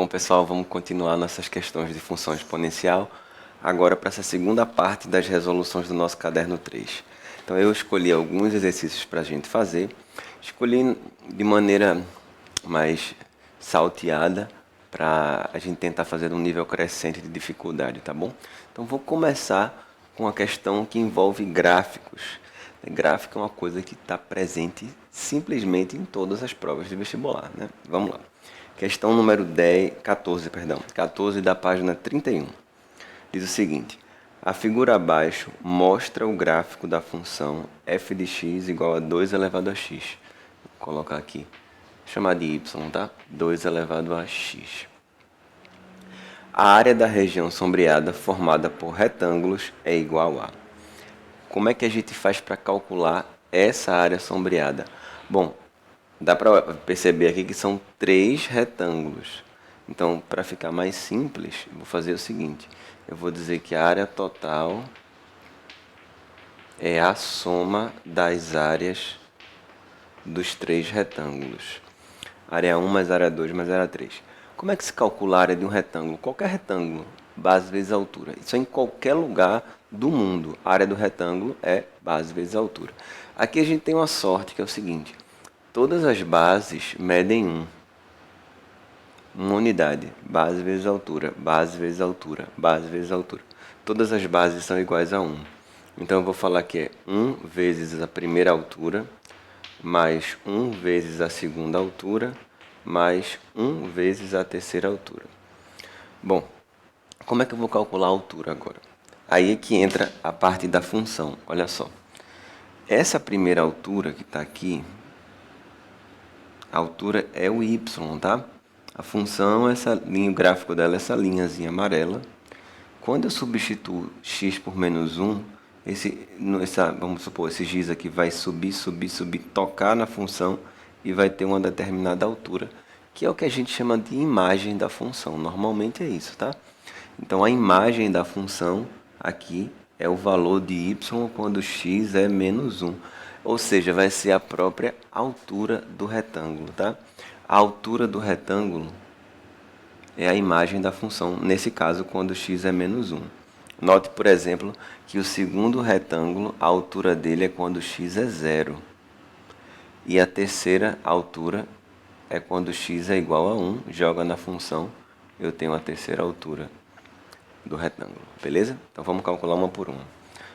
Bom, pessoal, vamos continuar nossas questões de função exponencial, agora para essa segunda parte das resoluções do nosso caderno 3. Então, eu escolhi alguns exercícios para a gente fazer, escolhi de maneira mais salteada, para a gente tentar fazer um nível crescente de dificuldade, tá bom? Então, vou começar com a questão que envolve gráficos. Gráfico é uma coisa que está presente simplesmente em todas as provas de vestibular, né? Vamos lá. Questão número 14 da página 31. Diz o seguinte: a figura abaixo mostra o gráfico da função f de x igual a 2 elevado a x. Vou colocar aqui, chamar de y, tá? 2 elevado a x. A área da região sombreada formada por retângulos é igual a... Como é que a gente faz para calcular essa área sombreada? Bom, dá para perceber aqui que são 3 retângulos. Então, para ficar mais simples, vou fazer o seguinte. Eu vou dizer que a área total é a soma das áreas dos 3 retângulos. Área 1 mais área 2 mais área 3. Como é que se calcula a área de um retângulo? Qualquer retângulo, base vezes altura. Isso é em qualquer lugar do mundo. A área do retângulo é base vezes altura. Aqui a gente tem uma sorte, que é o seguinte. Todas as bases medem 1. Uma unidade. Base vezes altura, base vezes altura, base vezes altura. Todas as bases são iguais a 1. Então eu vou falar que é 1 vezes a primeira altura, mais 1 vezes a segunda altura, mais 1 vezes a terceira altura. Bom, como é que eu vou calcular a altura agora? Aí é que entra a parte da função. Olha só. Essa primeira altura que está aqui, a altura é o y, tá? A função, essa linha, o gráfico dela é essa linhazinha amarela. Quando eu substituo x por menos 1, vamos supor, esse x aqui vai subir, tocar na função e vai ter uma determinada altura, que é o que a gente chama de imagem da função. Normalmente é isso, tá? Então, a imagem da função aqui é o valor de y quando x é menos 1. Ou seja, vai ser a própria altura do retângulo, tá? A altura do retângulo é a imagem da função, nesse caso, quando x é menos 1. Note, por exemplo, que o segundo retângulo, a altura dele é quando x é 0. E a terceira altura é quando x é igual a 1. Joga na função, eu tenho a terceira altura do retângulo, beleza? Então vamos calcular uma por uma.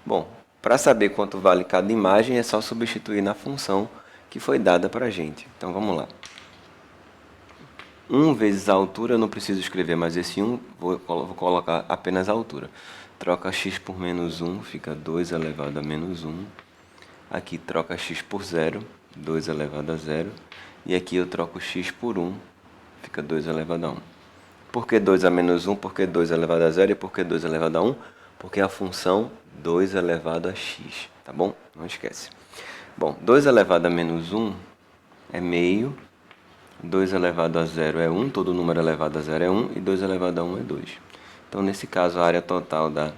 Bom, para saber quanto vale cada imagem, é só substituir na função que foi dada para a gente. Então vamos lá. 1 vezes a altura, eu não preciso escrever mais esse 1, vou colocar apenas a altura. Troca x por menos 1, fica 2 elevado a menos 1. Aqui troca x por 0, 2 elevado a 0. E aqui eu troco x por 1, fica 2 elevado a 1. Por que 2 a menos 1? Por que 2 elevado a 0? E por que 2 elevado a 1? Porque a função 2 elevado a x, tá bom? Não esquece. Bom, 2 elevado a menos 1 é meio. 2 elevado a 0 é 1, todo número elevado a 0 é 1, e 2 elevado a 1 é 2. Então, nesse caso, a área total dá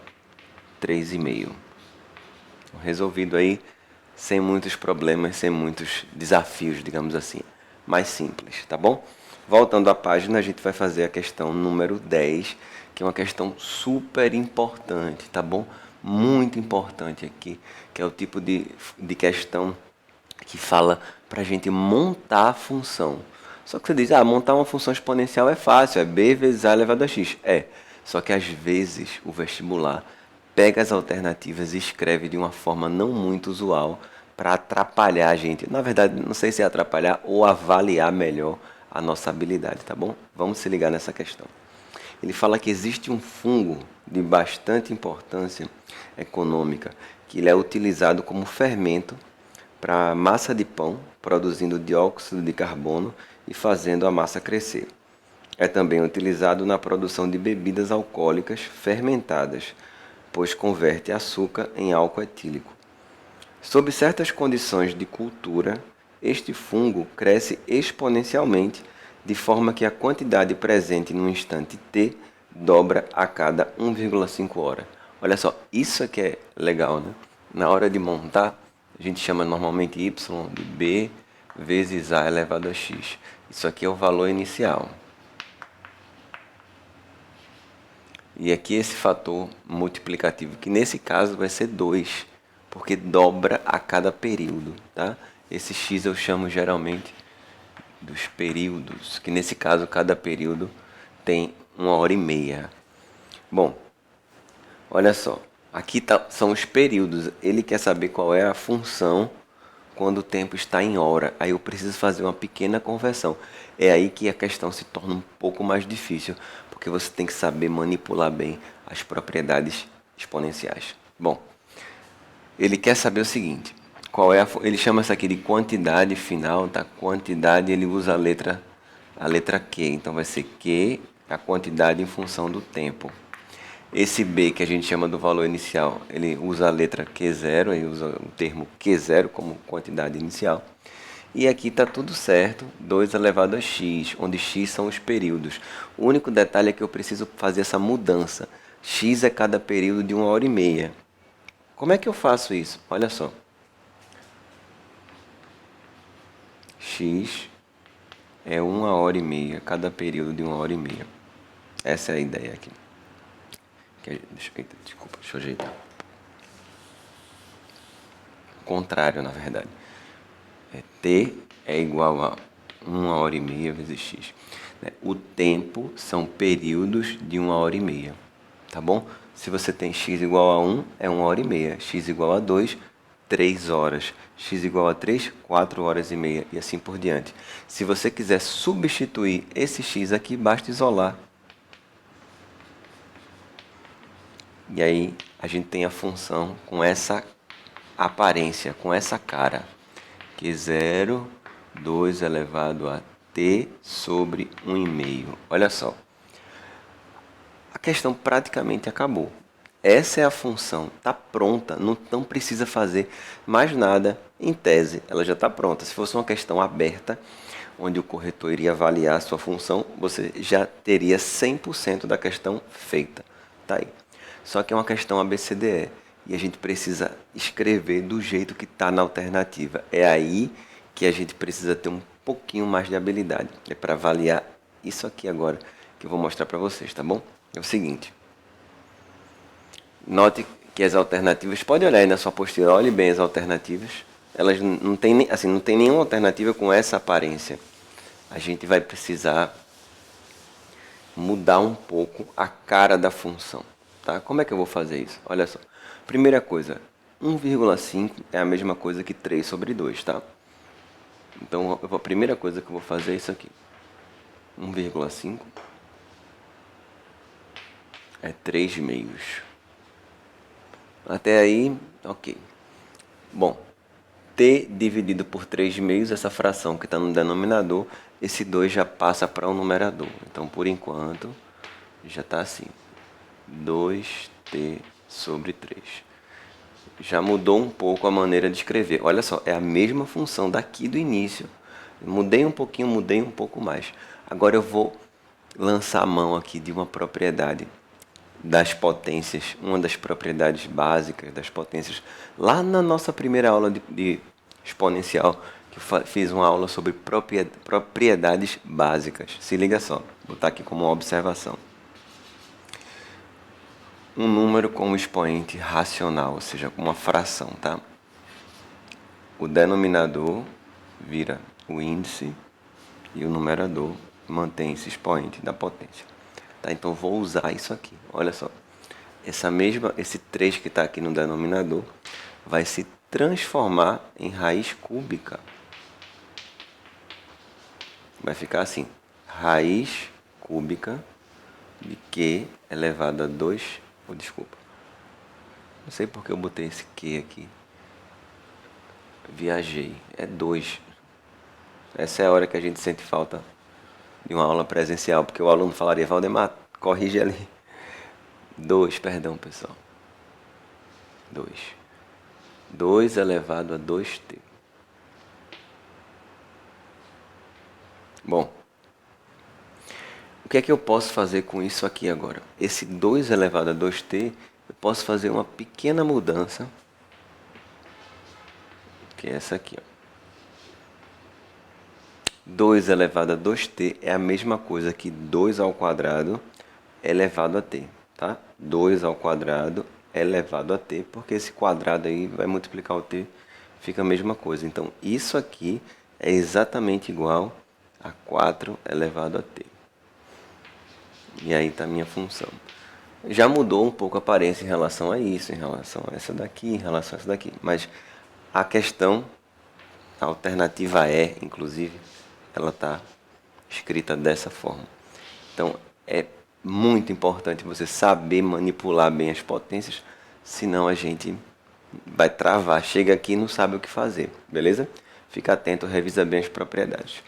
3,5. Resolvido aí, sem muitos problemas, sem muitos desafios, digamos assim. Mais simples, tá bom? Voltando à página, a gente vai fazer a questão número 10, que é uma questão super importante, tá bom? Muito importante aqui, que é o tipo de questão que fala para a gente montar a função. Só que você diz, montar uma função exponencial é fácil, é b vezes a elevado a x. É, só que às vezes o vestibular pega as alternativas e escreve de uma forma não muito usual para atrapalhar a gente. Na verdade, não sei se é atrapalhar ou avaliar melhor a nossa habilidade, tá bom? Vamos se ligar nessa questão. Ele fala que existe um fungo de bastante importância econômica, que ele é utilizado como fermento para massa de pão, produzindo dióxido de carbono e fazendo a massa crescer. É também utilizado na produção de bebidas alcoólicas fermentadas, pois converte açúcar em álcool etílico. Sob certas condições de cultura, este fungo cresce exponencialmente, de forma que a quantidade presente no instante t dobra a cada 1,5 hora. Olha só, isso aqui é legal, né? Na hora de montar, a gente chama normalmente y de b vezes a elevado a x. Isso aqui é o valor inicial. E aqui esse fator multiplicativo, que nesse caso vai ser 2, porque dobra a cada período, tá? Esse x eu chamo geralmente dos períodos, que nesse caso cada período tem 1h30. Bom, olha só, aqui são os períodos. Ele quer saber qual é a função quando o tempo está em hora. Aí eu preciso fazer uma pequena conversão. É aí que a questão se torna um pouco mais difícil, porque você tem que saber manipular bem as propriedades exponenciais. Bom, ele quer saber o seguinte, qual é ele chama isso aqui de quantidade final, tá? Quantidade, ele usa a letra Q, então vai ser Q, a quantidade em função do tempo. Esse B que a gente chama do valor inicial, ele usa a letra Q0, ele usa o termo Q0 como quantidade inicial. E aqui está tudo certo, 2 elevado a x, onde x são os períodos. O único detalhe é que eu preciso fazer essa mudança. X é cada período de 1h30. Como é que eu faço isso? Olha só. X é 1h30, cada período de 1h30. Essa é a ideia aqui. Desculpa, deixa eu ajeitar. O contrário, na verdade. T é igual a 1h30 vezes x. O tempo são períodos de 1h30. Tá bom? Se você tem x igual a 1, é 1h30. X igual a 2, 3 horas. X igual a 3, 4 horas e meia. E assim por diante. Se você quiser substituir esse x aqui, basta isolar. E aí a gente tem a função com essa aparência, com essa cara. Que é 0, 2 elevado a t sobre 1,5. Olha só. A questão praticamente acabou. Essa é a função, está pronta, não precisa fazer mais nada em tese, ela já está pronta. Se fosse uma questão aberta, onde o corretor iria avaliar a sua função, você já teria 100% da questão feita. Tá aí. Só que é uma questão ABCDE e a gente precisa escrever do jeito que está na alternativa. É aí que a gente precisa ter um pouquinho mais de habilidade. É para avaliar isso aqui agora que eu vou mostrar para vocês, tá bom? É o seguinte. Note que as alternativas, pode olhar aí na sua postura, olhe bem as alternativas. Elas não tem, assim, não tem nenhuma alternativa com essa aparência. A gente vai precisar mudar um pouco a cara da função. Tá? Como é que eu vou fazer isso? Olha só. Primeira coisa, 1,5 é a mesma coisa que 3 sobre 2, tá? Então, a primeira coisa que eu vou fazer é isso aqui. 1,5 é 3 meios. Até aí, ok. Bom, t dividido por 3 meios, essa fração que está no denominador, esse 2 já passa para o numerador. Então, por enquanto, já está assim. 2t sobre 3. Já mudou um pouco a maneira de escrever. Olha só, é a mesma função daqui do início. Mudei um pouquinho, mudei um pouco mais. Agora eu vou lançar a mão aqui de uma propriedade das potências, uma das propriedades básicas das potências, lá na nossa primeira aula de exponencial, que eu fiz uma aula sobre propriedades básicas. Se liga só, vou botar aqui como uma observação. Um número com um expoente racional, ou seja, com uma fração, tá? O denominador vira o índice e o numerador mantém esse expoente da potência. Tá, então vou usar isso aqui. Olha só. Esse 3 que está aqui no denominador vai se transformar em raiz cúbica. Vai ficar assim. Raiz cúbica de Q elevado a 2. Oh, desculpa. Não sei porque eu botei esse Q aqui. Viajei. É 2. Essa é a hora que a gente sente falta de uma aula presencial, porque o aluno falaria, Valdemar, corrige ali. 2, perdão, pessoal. 2. 2 elevado a 2t. Bom, o que é que eu posso fazer com isso aqui agora? Esse 2 elevado a 2t, eu posso fazer uma pequena mudança, que é essa aqui, ó. 2 elevado a 2t é a mesma coisa que 2 ao quadrado elevado a t. tá? 2 ao quadrado elevado a t, porque esse quadrado aí vai multiplicar o t, fica a mesma coisa. Então, isso aqui é exatamente igual a 4 elevado a t. E aí está a minha função. Já mudou um pouco a aparência em relação a isso, em relação a essa daqui, em relação a essa daqui. Mas a questão, a alternativa E, inclusive, ela está escrita dessa forma. Então, é muito importante você saber manipular bem as potências, senão a gente vai travar. Chega aqui e não sabe o que fazer, beleza? Fica atento, revisa bem as propriedades.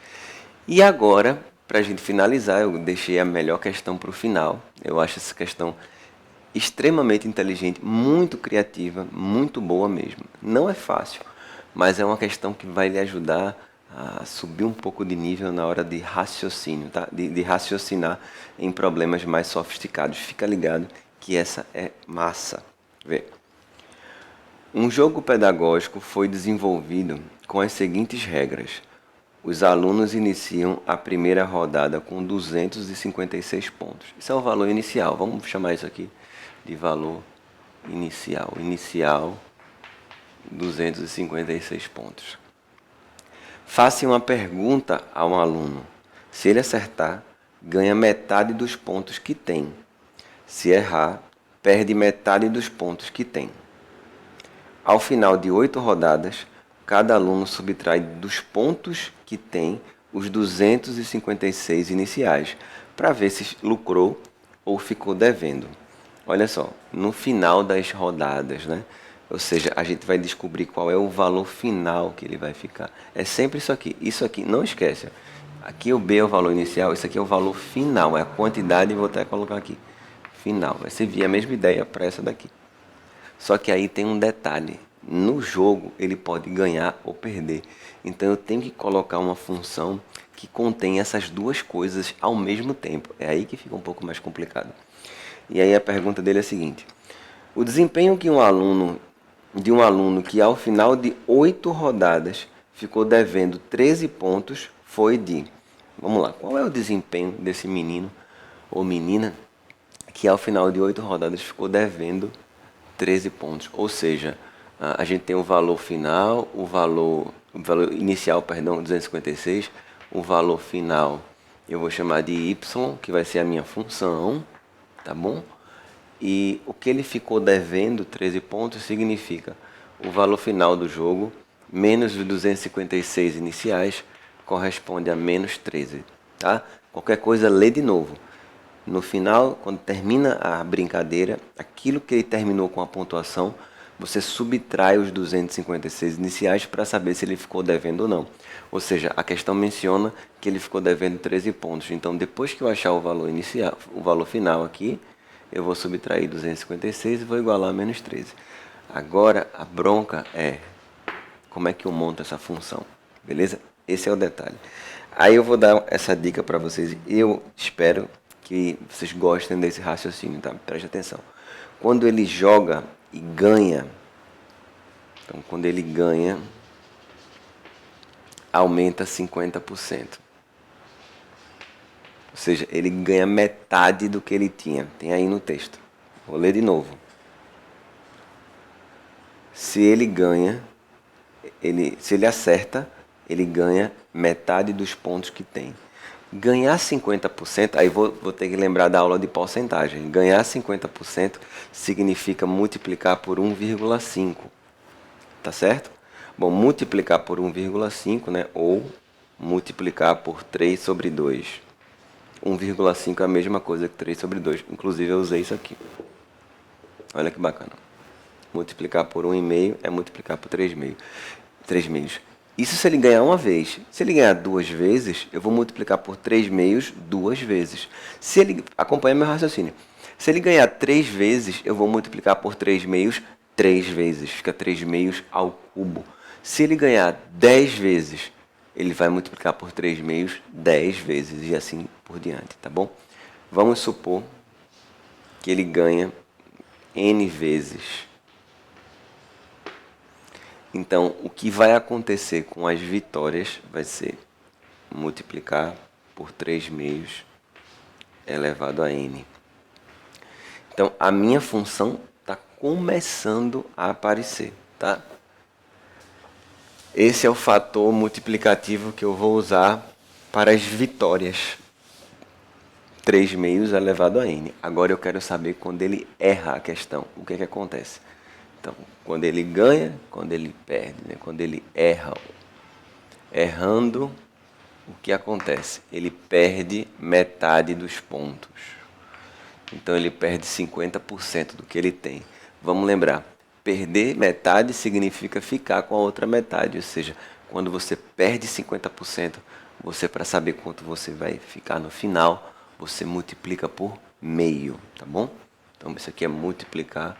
E agora, para a gente finalizar, eu deixei a melhor questão para o final. Eu acho essa questão extremamente inteligente, muito criativa, muito boa mesmo. Não é fácil, mas é uma questão que vai lhe ajudar a subir um pouco de nível na hora de raciocínio, tá? De raciocinar em problemas mais sofisticados. Fica ligado que essa é massa. Vê. Um jogo pedagógico foi desenvolvido com as seguintes regras. Os alunos iniciam a primeira rodada com 256 pontos. Isso é o valor inicial. Vamos chamar isso aqui de valor inicial. Inicial, 256 pontos. Faça uma pergunta a um aluno. Se ele acertar, ganha metade dos pontos que tem. Se errar, perde metade dos pontos que tem. Ao final de 8 rodadas, cada aluno subtrai dos pontos que tem os 256 iniciais, para ver se lucrou ou ficou devendo. Olha só, no final das rodadas, né? Ou seja, a gente vai descobrir qual é o valor final que ele vai ficar. É sempre isso aqui. Isso aqui, não esquece. Aqui o B é o valor inicial, isso aqui é o valor final. É a quantidade, vou até colocar aqui. Final. Vai servir a mesma ideia para essa daqui. Só que aí tem um detalhe. No jogo, ele pode ganhar ou perder. Então eu tenho que colocar uma função que contém essas duas coisas ao mesmo tempo. É aí que fica um pouco mais complicado. E aí a pergunta dele é a seguinte. O desempenho de um aluno que ao final de 8 rodadas ficou devendo 13 pontos foi de... Vamos lá, qual é o desempenho desse menino ou menina que ao final de 8 rodadas ficou devendo 13 pontos? Ou seja, a gente tem o valor final, o valor inicial, perdão, 256, o valor final eu vou chamar de y, que vai ser a minha função, tá bom? E o que ele ficou devendo, 13 pontos, significa o valor final do jogo, menos os 256 iniciais, corresponde a menos 13. Tá? Qualquer coisa, lê de novo. No final, quando termina a brincadeira, aquilo que ele terminou com a pontuação, você subtrai os 256 iniciais para saber se ele ficou devendo ou não. Ou seja, a questão menciona que ele ficou devendo 13 pontos. Então, depois que eu achar o valor inicial, o valor final aqui, eu vou subtrair 256 e vou igualar a menos 13. Agora, a bronca é como é que eu monto essa função, beleza? Esse é o detalhe. Aí eu vou dar essa dica para vocês. Eu espero que vocês gostem desse raciocínio, tá? Preste atenção. Quando ele joga e ganha, então quando ele ganha, aumenta 50%. Ou seja, ele ganha metade do que ele tinha. Tem aí no texto. Vou ler de novo. Se ele ganha, se ele acerta, ele ganha metade dos pontos que tem. Ganhar 50%, aí vou ter que lembrar da aula de porcentagem. Ganhar 50% significa multiplicar por 1,5. Tá certo? Bom, multiplicar por 1,5, né? Ou multiplicar por 3 sobre 2. 1,5 é a mesma coisa que 3 sobre 2. Inclusive eu usei isso aqui. Olha que bacana. Multiplicar por 1,5 é multiplicar por 3,5. 3 meios. Isso se ele ganhar uma vez. Se ele ganhar duas vezes, eu vou multiplicar por 3 meios duas vezes. Se ele... Acompanha meu raciocínio. Se ele ganhar 3 vezes, eu vou multiplicar por 3 meios 3 vezes. Fica 3 meios ao cubo. Se ele ganhar 10 vezes, ele vai multiplicar por 3 meios 10 vezes e assim por diante, tá bom? Vamos supor que ele ganha N vezes. Então, o que vai acontecer com as vitórias vai ser multiplicar por 3 meios elevado a N. Então, a minha função está começando a aparecer, tá? Esse é o fator multiplicativo que eu vou usar para as vitórias. 3 meios elevado a n. Agora eu quero saber quando ele erra a questão. O que acontece? Então, quando ele ganha, quando ele perde, né? Quando ele erra. Errando, o que acontece? Ele perde metade dos pontos. Então ele perde 50% do que ele tem. Vamos lembrar, perder metade significa ficar com a outra metade. Ou seja, quando você perde 50%, você, para saber quanto você vai ficar no final, você multiplica por meio, tá bom? Então isso aqui é multiplicar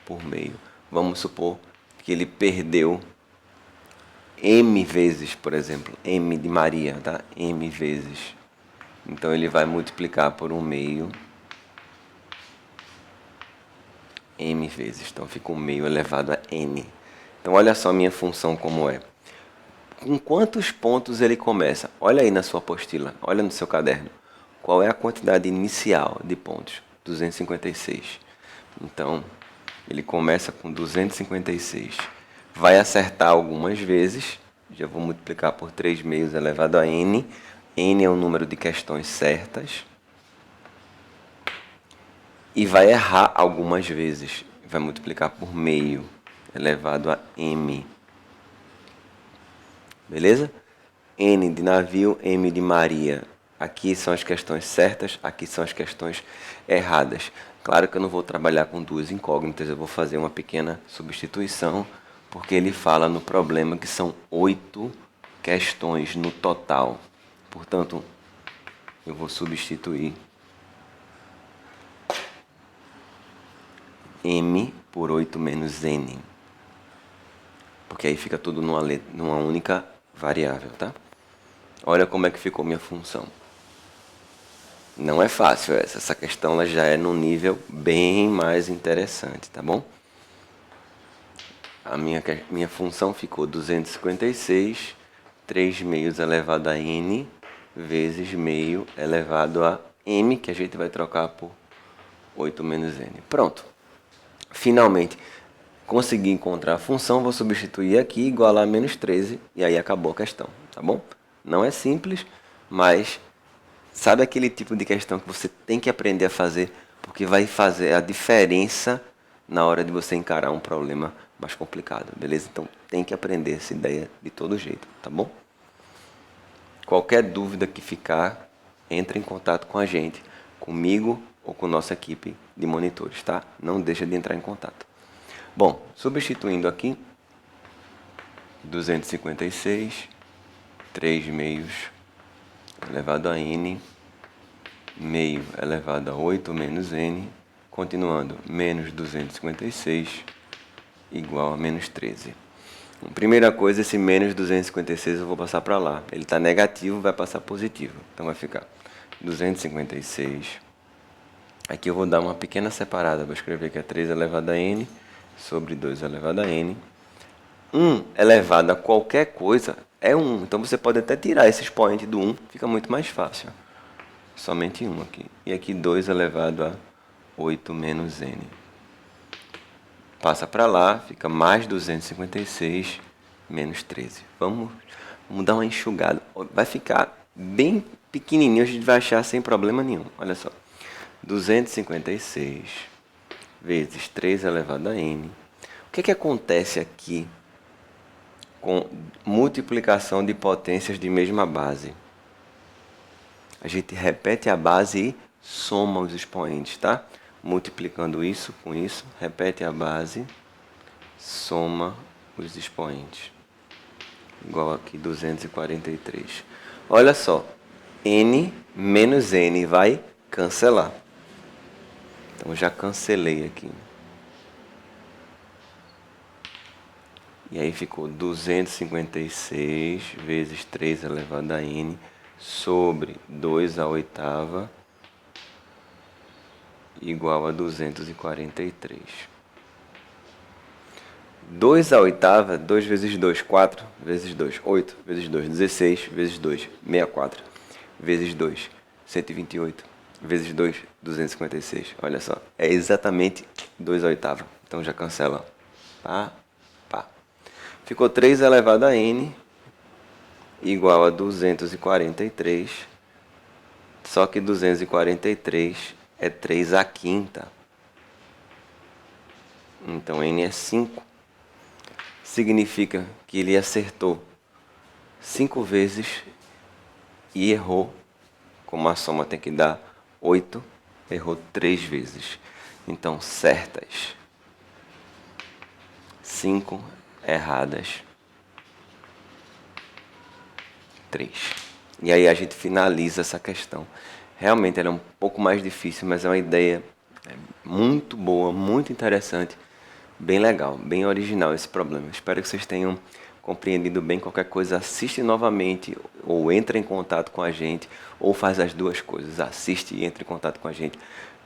por meio. Vamos supor que ele perdeu m vezes, por exemplo, m de Maria, tá? M vezes. Então ele vai multiplicar por 1 meio, m vezes. Então fica 1 meio elevado a n. Então olha só a minha função como é. Com quantos pontos ele começa? Olha aí na sua apostila, olha no seu caderno. Qual é a quantidade inicial de pontos? 256. Então, ele começa com 256. Vai acertar algumas vezes. Já vou multiplicar por 3 meios elevado a n. N é o número de questões certas. E vai errar algumas vezes. Vai multiplicar por meio elevado a m. Beleza? N de navio, M de Maria. Aqui são as questões certas, aqui são as questões erradas. Claro que eu não vou trabalhar com duas incógnitas, eu vou fazer uma pequena substituição, porque ele fala no problema que são 8 questões no total. Portanto, eu vou substituir M por 8 menos N. Porque aí fica tudo numa única variável, tá? Olha como é que ficou minha função. Não é fácil essa questão ela já é num nível bem mais interessante, tá bom? A minha função ficou 256, 3 meios elevado a n, vezes meio elevado a m, que a gente vai trocar por 8 menos n. Pronto. Finalmente, consegui encontrar a função, vou substituir aqui, igualar a menos 13, e aí acabou a questão, tá bom? Não é simples, mas sabe aquele tipo de questão que você tem que aprender a fazer, porque vai fazer a diferença na hora de você encarar um problema mais complicado, beleza? Então tem que aprender essa ideia de todo jeito, tá bom? Qualquer dúvida que ficar, entre em contato com a gente, comigo ou com nossa equipe de monitores, tá? Não deixa de entrar em contato. Bom, substituindo aqui, 256, 3 meios elevado a n, meio elevado a 8 menos n, continuando, menos 256 igual a menos 13. Primeira coisa, esse menos 256 eu vou passar para lá. Ele está negativo, vai passar positivo. Então vai ficar 256. Aqui eu vou dar uma pequena separada. Vou escrever que é 3 elevado a n sobre 2 elevado a n. 1 elevado a qualquer coisa é 1. Então você pode até tirar esse expoente do 1, fica muito mais fácil. Somente 1 aqui. E aqui 2 elevado a 8 menos n. Passa para lá, fica mais 256 menos 13. Vamos dar uma enxugada. Vai ficar bem pequenininho, a gente vai achar sem problema nenhum. Olha só. 256 vezes 3 elevado a n. O que acontece aqui com multiplicação de potências de mesma base? A gente repete a base e soma os expoentes, tá? Multiplicando isso com isso, repete a base, soma os expoentes. Igual aqui 243. Olha só, n menos n vai cancelar. Então já cancelei aqui. E aí ficou 256 vezes 3 elevado a n sobre 2 à oitava igual a 243. 2 à oitava, 2 vezes 2, 4 vezes 2, 8 vezes 2, 16 vezes 2, 64 vezes 2, 128 vezes 2, 256. Olha só, é exatamente 2 oitavos. Então já cancela. Pá, pá. Ficou 3 elevado a n igual a 243. Só que 243 é 3 à quinta. Então n é 5. Significa que ele acertou 5 vezes e errou. Como a soma tem que dar 8, errou 3 vezes. Então, certas. 5, erradas 3. E aí a gente finaliza essa questão. Realmente ela é um pouco mais difícil, mas é uma ideia muito boa, muito interessante, bem legal, bem original esse problema. Espero que vocês tenham compreendido bem. Qualquer coisa, assiste novamente ou entra em contato com a gente, ou faz as duas coisas, assiste e entra em contato com a gente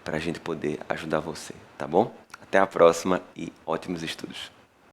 para a gente poder ajudar você, tá bom? Até a próxima e ótimos estudos!